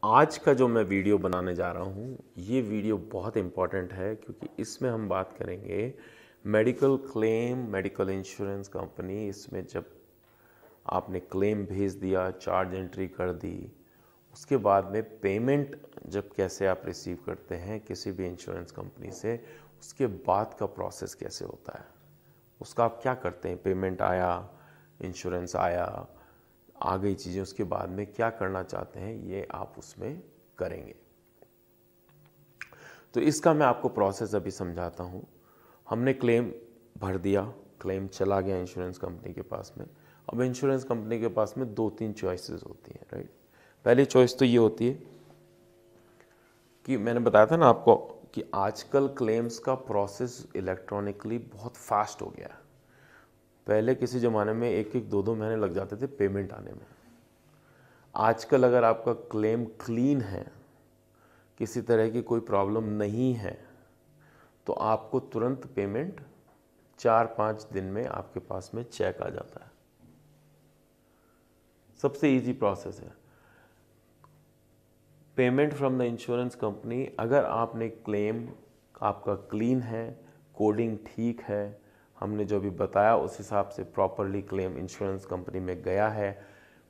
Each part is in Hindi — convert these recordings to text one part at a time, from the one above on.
आज का जो मैं वीडियो बनाने जा रहा हूँ, ये वीडियो बहुत इम्पॉर्टेंट है क्योंकि इसमें हम बात करेंगे medical claim, medical insurance company. इसमें जब आपने क्लेम भेज दिया, चार्ज एंट्री कर दी, उसके बाद में पेमेंट जब कैसे आप रिसीव करते हैं किसी भी इंश्योरेंस कंपनी से, उसके बाद का प्रोसेस कैसे होता है, उसका आप क्या करते हैं। पेमेंट आया, इंश्योरेंस आया, आ गई चीज़ें, उसके बाद में क्या करना चाहते हैं ये आप उसमें करेंगे। तो इसका मैं आपको प्रोसेस अभी समझाता हूँ। हमने क्लेम भर दिया, क्लेम चला गया इंश्योरेंस कंपनी के पास में। अब इंश्योरेंस कंपनी के पास में 2-3 चॉइसेस होती हैं, राइट। पहली चॉइस तो ये होती है कि मैंने बताया था ना आपको कि आजकल क्लेम्स का प्रोसेस इलेक्ट्रॉनिकली बहुत फास्ट हो गया है। पहले किसी ज़माने में 1-1, 2-2 महीने लग जाते थे पेमेंट आने में। आजकल अगर आपका क्लेम क्लीन है, किसी तरह की कोई प्रॉब्लम नहीं है, तो आपको तुरंत पेमेंट 4-5 दिन में आपके पास में चेक आ जाता है। सबसे इजी प्रोसेस है payment from the insurance company. अगर आपने क्लेम आपका क्लीन है, कोडिंग ठीक है, हमने जो भी बताया उस हिसाब से प्रॉपरली क्लेम इंश्योरेंस कंपनी में गया है,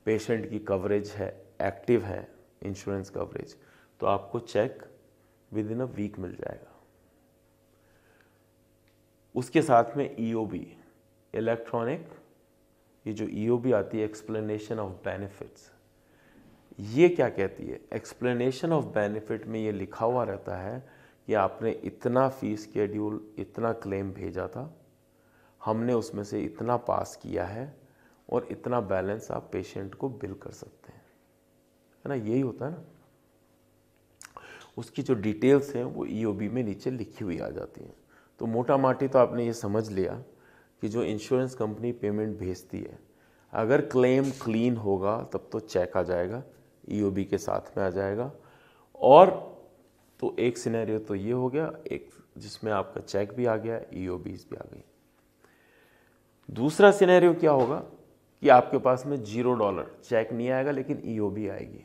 पेशेंट की कवरेज है, एक्टिव है इंश्योरेंस कवरेज, तो आपको check within a week मिल जाएगा। उसके साथ में ईओबी, इलेक्ट्रॉनिक, ये जो ईओबी आती है, एक्सप्लेनेशन ऑफ बेनिफिट्स, ये क्या कहती है? एक्सप्लेनेशन ऑफ बेनिफिट में ये लिखा हुआ रहता है कि आपने इतना फीस शेड्यूल, इतना क्लेम भेजा था, हमने उसमें से इतना पास किया है और इतना बैलेंस आप पेशेंट को बिल कर सकते हैं, है ना। यही होता है ना। उसकी जो डिटेल्स हैं वो ईओबी में नीचे लिखी हुई आ जाती हैं। तो मोटा माटी तो आपने ये समझ लिया कि जो इंश्योरेंस कंपनी पेमेंट भेजती है, अगर क्लेम क्लीन होगा तब तो चेक आ जाएगा, ईओबी के साथ में आ जाएगा। और तो एक सिनेरियो तो ये हो गया, एक जिसमें आपका चेक भी आ गया, ईओबीज भी आ गई। दूसरा सिनेरियो क्या होगा कि आपके पास में $0 चेक नहीं आएगा लेकिन ईओबी आएगी।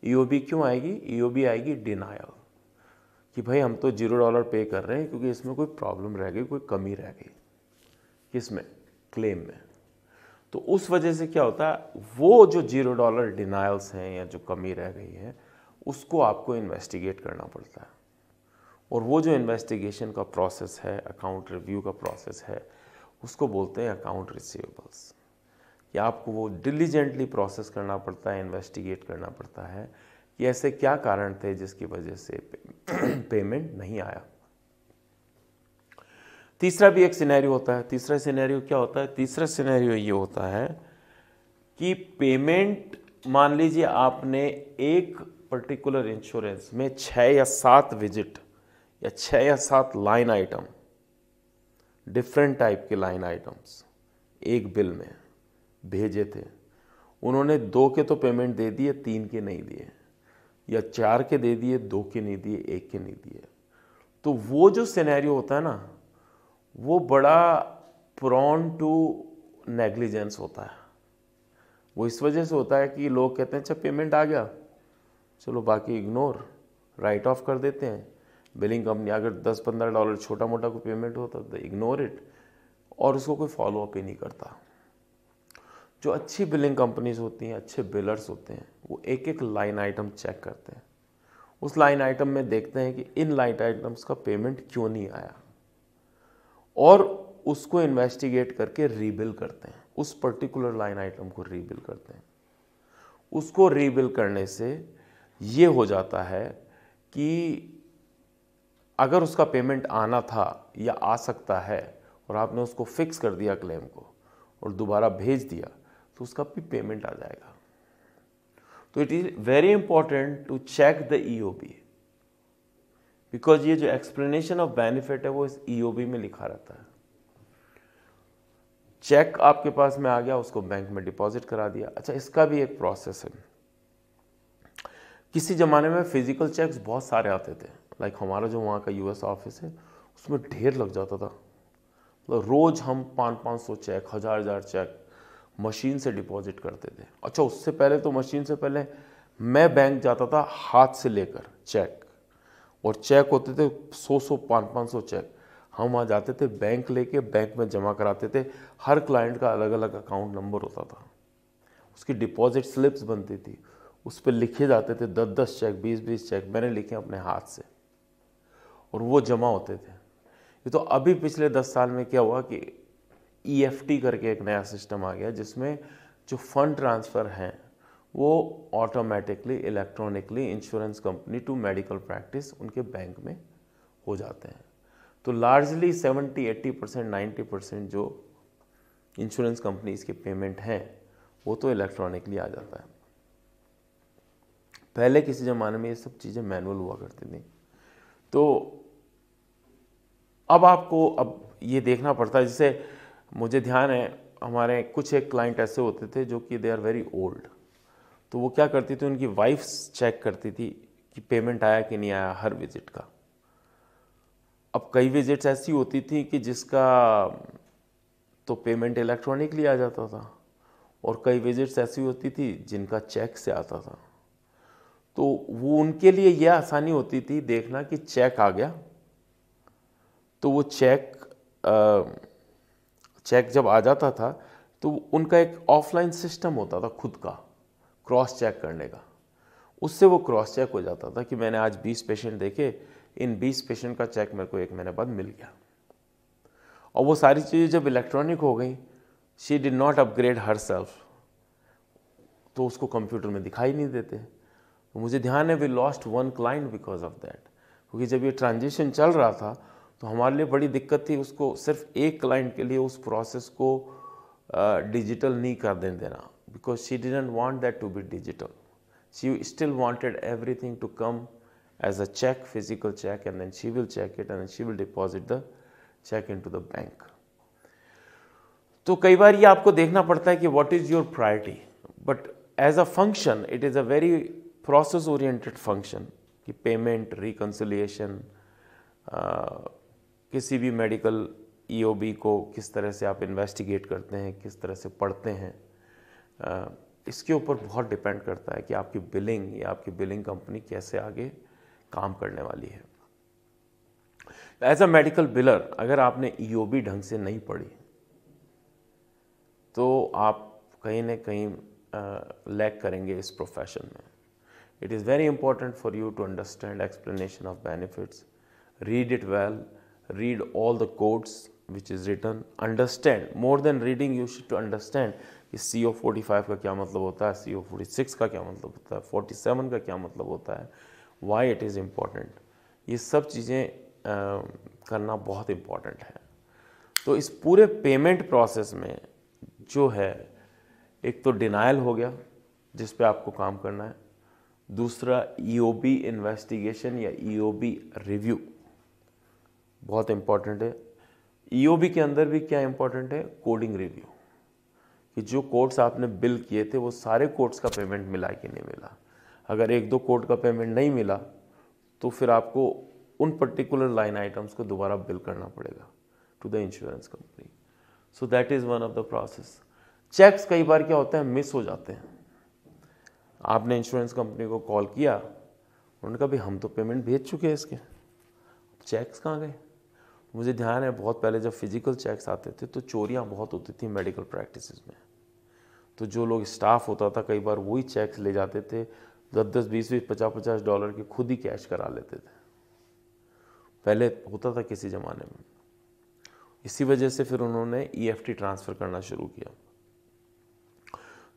ईओबी क्यों आएगी? ईओबी आएगी डिनायल, कि भाई हम तो $0 पे कर रहे हैं क्योंकि इसमें कोई प्रॉब्लम रह गई, कोई कमी रह गई। किसमें? क्लेम में। तो उस वजह से क्या होता है, वो जो $0 डिनायल्स हैं या जो कमी रह गई है, उसको आपको इन्वेस्टिगेट करना पड़ता है। और वो जो इन्वेस्टिगेशन का प्रोसेस है, अकाउंट रिव्यू का प्रोसेस है, उसको बोलते हैं अकाउंट रिसीवेबल्स। कि आपको वो डिलीजेंटली प्रोसेस करना पड़ता है, इन्वेस्टिगेट करना पड़ता है कि ऐसे क्या कारण थे जिसकी वजह से पेमेंट नहीं आया। तीसरा भी एक सिनेरियो होता है। तीसरा सिनेरियो क्या होता है? तीसरा सिनेरियो ये होता है कि पेमेंट, मान लीजिए आपने एक पर्टिकुलर इंश्योरेंस में 6 या 7 विजिट या 6 या 7 लाइन आइटम, डिफरेंट टाइप के लाइन आइटम्स एक बिल में भेजे थे। उन्होंने 2 के तो पेमेंट दे दिए, 3 के नहीं दिए, या 4 के दे दिए, 2 के नहीं दिए, 1 के नहीं दिए। तो वो जो सिनेरियो होता है ना, वो बड़ा प्रोन टू नेग्लिजेंस होता है। वो इस वजह से होता है कि लोग कहते हैं अच्छा पेमेंट आ गया, चलो बाकी इग्नोर, राइट ऑफ कर देते हैं। बिलिंग कंपनी अगर $10-15 छोटा मोटा कोई पेमेंट होता तो इग्नोर इट, और उसको कोई फॉलो अप ही नहीं करता। जो अच्छी बिलिंग कंपनीज होती हैं, अच्छे बिलर्स होते हैं, वो एक एक लाइन आइटम चेक करते हैं। उस लाइन आइटम में देखते हैं कि इन लाइन आइटम्स का पेमेंट क्यों नहीं आया, और उसको इन्वेस्टिगेट करके रीबिल करते हैं। उस पर्टिकुलर लाइन आइटम को रीबिल करते हैं। उसको रीबिल करने से ये हो जाता है कि अगर उसका पेमेंट आना था या आ सकता है और आपने उसको फिक्स कर दिया क्लेम को और दोबारा भेज दिया, तो उसका भी पेमेंट आ जाएगा। तो it is very important to check the EOB, because ये जो एक्सप्लेनेशन ऑफ बेनिफिट है वो इस ईओबी में लिखा रहता है। चेक आपके पास में आ गया, उसको बैंक में डिपॉजिट करा दिया। अच्छा, इसका भी एक प्रोसेस है। किसी ज़माने में फिजिकल चेक्स बहुत सारे आते थे, लाइक हमारा जो वहाँ का यूएस ऑफिस है उसमें ढेर लग जाता था। मतलब रोज़ हम 500-500 चेक, 1000-1000 चेक मशीन से डिपॉजिट करते थे। अच्छा, उससे पहले तो मशीन से पहले मैं बैंक जाता था हाथ से लेकर चेक, और चेक होते थे 100 500 चेक, हम वहाँ जाते थे बैंक लेके बैंक में जमा कराते थे। हर क्लाइंट का अलग अलग अकाउंट नंबर होता था, उसकी डिपॉजिट स्लिप्स बनती थी, उस पर लिखे जाते थे 10-10 चेक, 20-20 चेक मैंने लिखे अपने हाथ से, और वो जमा होते थे। ये तो अभी पिछले 10 साल में क्या हुआ कि EFT करके एक नया सिस्टम आ गया, जिसमें जो फंड ट्रांसफ़र हैं वो automatically electronically insurance company to medical practice उनके बैंक में हो जाते हैं। तो लार्जली 70-80%, 90% जो इंश्योरेंस कंपनीज के पेमेंट हैं वो तो इलेक्ट्रॉनिकली आ जाता है। पहले किसी ज़माने में ये सब चीज़ें मैनुअल हुआ करती थी। तो अब आपको अब ये देखना पड़ता है, जैसे मुझे ध्यान है हमारे कुछ एक क्लाइंट ऐसे होते थे जो कि दे आर वेरी ओल्ड, तो वो क्या करती थी, उनकी वाइफ्स चेक करती थी कि पेमेंट आया कि नहीं आया हर विजिट का। अब कई विजिट्स ऐसी होती थी कि जिसका तो पेमेंट इलेक्ट्रॉनिकली आ जाता था, और कई विजिट्स ऐसी होती थी जिनका चेक से आता था। तो वो उनके लिए यह आसानी होती थी देखना कि चेक आ गया, तो वो चेक जब आ जाता था तो उनका एक ऑफलाइन सिस्टम होता था खुद का क्रॉस चेक करने का, उससे वो क्रॉस चेक हो जाता था कि मैंने आज 20 पेशेंट देखे, इन 20 पेशेंट का चेक मेरे को 1 महीने बाद मिल गया। और वो सारी चीज़ें जब इलेक्ट्रॉनिक हो गई, she did not upgrade her self, तो उसको कंप्यूटर में दिखाई नहीं देते। तो मुझे ध्यान है we lost 1 client because of that, क्योंकि जब ये ट्रांजिशन चल रहा था तो हमारे लिए बड़ी दिक्कत थी उसको सिर्फ एक क्लाइंट के लिए उस प्रोसेस को डिजिटल नहीं कर देना, because she didn't want that to be digital, she still wanted everything to come as a check, physical check, and then she will check it and then she will deposit the check into the bank. तो कई बार ये आपको देखना पड़ता है कि what is your priority, but as a function it is a very process oriented function कि पेमेंट रिकन्सिलिएशन, किसी भी मेडिकल EOB को किस तरह से आप इन्वेस्टिगेट करते हैं, किस तरह से पढ़ते हैं, इसके ऊपर बहुत डिपेंड करता है कि आपकी बिलिंग या आपकी बिलिंग कंपनी कैसे आगे काम करने वाली है। एज अ मेडिकल बिलर अगर आपने EOB ढंग से नहीं पढ़ी तो आप कहीं ना कहीं लैक करेंगे इस प्रोफेशन में। It is very important for you to understand explanation of benefits, read it well, read all the codes which is written, understand, more than reading you should to understand कि CO45 का क्या मतलब होता है, CO46 का क्या मतलब होता है, 47 का क्या मतलब होता है, why it is important, ये सब चीज़ें करना बहुत इम्पॉर्टेंट है। तो इस पूरे पेमेंट प्रोसेस में जो है, एक तो डिनायल हो गया जिस पे आपको काम करना है, दूसरा EOB इन्वेस्टिगेशन या EOB रिव्यू बहुत इम्पॉर्टेंट है। EOB के अंदर भी क्या इम्पॉर्टेंट है, कोडिंग रिव्यू, कि जो कोड्स आपने बिल किए थे वो सारे कोड्स का पेमेंट मिला कि नहीं मिला। अगर 1-2 कोड का पेमेंट नहीं मिला तो फिर आपको उन पर्टिकुलर लाइन आइटम्स को दोबारा बिल करना पड़ेगा to the insurance company. So that is one of the process. Checks कई बार क्या होता है मिस हो जाते हैं। आपने इंश्योरेंस कंपनी को कॉल किया, उन्होंने कहा भाई हम तो पेमेंट भेज चुके हैं इसके, चेक्स कहाँ गए। मुझे ध्यान है बहुत पहले जब फिजिकल चेक्स आते थे तो चोरियां बहुत होती थी मेडिकल प्रैक्टिसेस में। तो जो लोग स्टाफ होता था कई बार वही चेक्स ले जाते थे, 10-10, 20-20, $50-50 के खुद ही कैश करा लेते थे। पहले होता था किसी ज़माने में। इसी वजह से फिर उन्होंने EFT ट्रांसफ़र करना शुरू किया।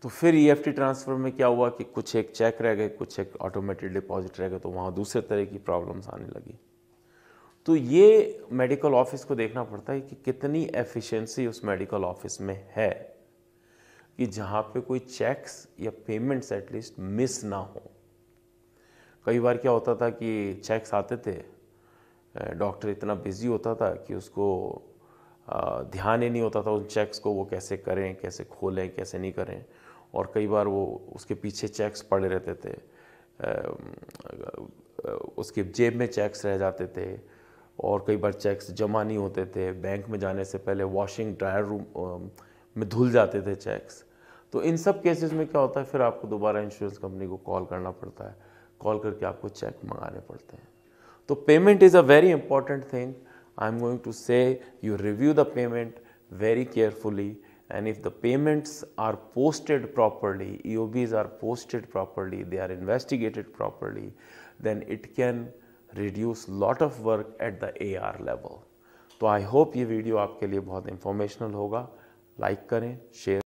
तो फिर EFT ट्रांसफ़र में क्या हुआ कि कुछ एक चेक रह गए, कुछ एक ऑटोमेटेड डिपॉजिट रह गए, तो वहाँ दूसरे तरह की प्रॉब्लम्स आने लगी। तो ये मेडिकल ऑफिस को देखना पड़ता है कि कितनी एफिशिएंसी उस मेडिकल ऑफिस में है कि जहाँ पे कोई चेक्स या पेमेंट्स एटलीस्ट मिस ना हो। कई बार क्या होता था कि चेक्स आते थे, डॉक्टर इतना बिजी होता था कि उसको ध्यान ही नहीं होता था उन चेक्स को वो कैसे करें, कैसे खोलें, कैसे नहीं करें, और कई बार वो उसके पीछे चेक्स पड़े रहते थे, उसके जेब में चेक्स रह जाते थे, और कई बार चेक्स जमा नहीं होते थे, बैंक में जाने से पहले वॉशिंग ड्रायर रूम में धुल जाते थे चेक्स। तो इन सब केसेस में क्या होता है, फिर आपको दोबारा इंश्योरेंस कंपनी को कॉल करना पड़ता है, कॉल करके आपको चेक मंगाने पड़ते हैं। तो payment is a very important thing. I am going to say you review the payment very carefully, and if the payments are posted properly, EOBs are posted properly, they are investigated properly, then it can reduce lot of work at the AR level. तो आई होप ये वीडियो आपके लिए बहुत इंफॉर्मेशनल होगा। लाइक करें, शेयर